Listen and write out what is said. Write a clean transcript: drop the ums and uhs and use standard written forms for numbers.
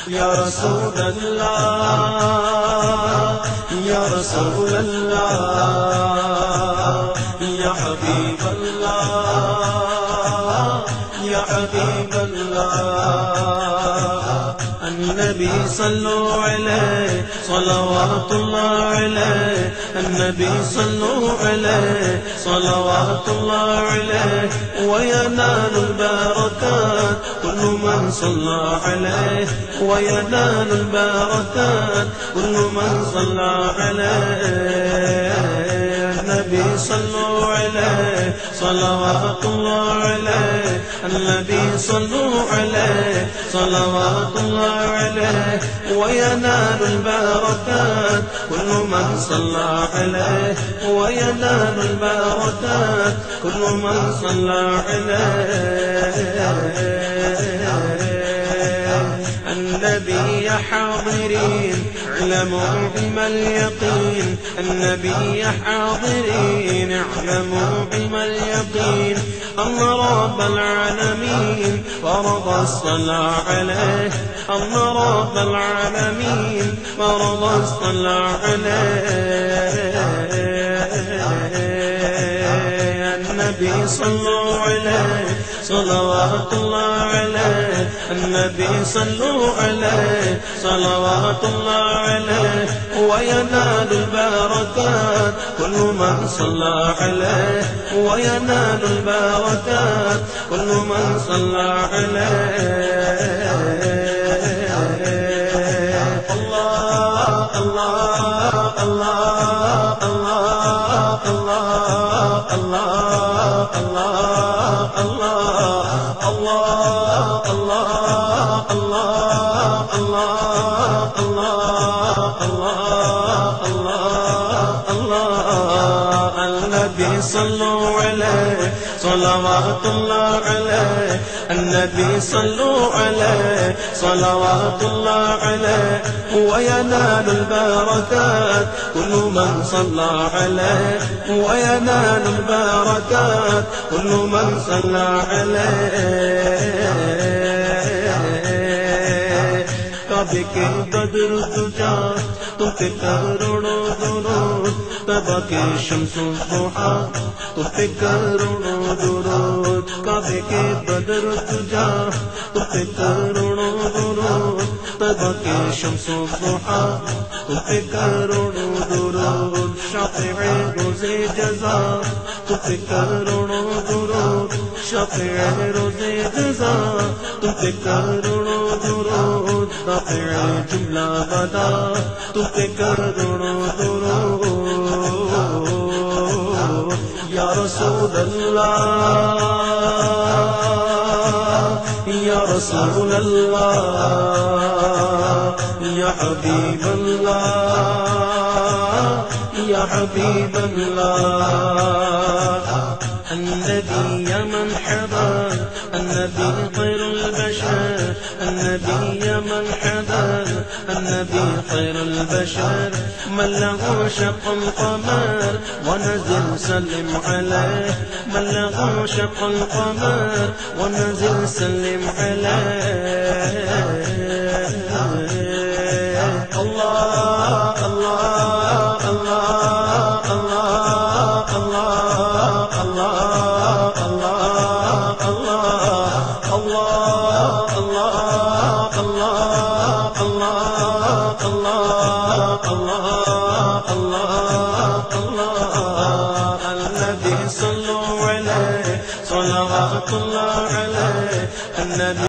یا رسول اللہ یا رسول اللہ یا حبیب اللہ یا حبیب اللہ النبی صلو علیہ صلوات اللہ علیہ النبی صلو علیہ صلوات اللہ علیہ وینال البرکات كل من صلى عليه وينال البركات كل من صلى عليه النبي صلوا عليه صلوات الله عليه النبي صلوا عليه صلوات الله عليه وينال البركات كل من صلى عليه وينال البركات كل من صلى عليه النبي يا حاضرين اعلموا علم اليقين النبي يا حاضرين اعلموا علم اليقين أن رب العالمين فرض الصلاة عليه أن رب العالمين فرض الصلاة عليه النبي صلوا عليه صلوات الله عليه النبي صلوا عليه صلوات الله عليه وينال البركات كل من صلى عليه وينال البركات كل من صلى عليه الله الله الله الله الله الله النبي صلوا عليه صلوات الله عليه النبي صلوا عليه صلوات الله عليه وينال البركات كل من صلى عليه وينال البركات كل من صلى عليه کعبے کے بدر تجا تم پہ کروڑوں درود تبا کے شمس و ضحا تم پہ کروڑوں درود کعبے کے بدر تجا تم پہ کروڑوں درود تبا کے شمس و ضحا تم پہ کروڑوں درود شافع روز جزا تم پہ کروڑوں درود شافع روز جزا تم پہ کروڑوں درود دافع جملہ بدا تم پہ کروڑوں درود یا رسول اللہ یا رسول اللہ یا حبیب اللہ یا حبیب اللہ النبي يا مرحبا النبي خير البشر النبي يا مرحبا النبي خير البشر من له شق القمر ونزل سلم عليه من له شق القمر ونزل سلم عليه الله الله الله النبي صلوا عليه صلوات الله عليه النبي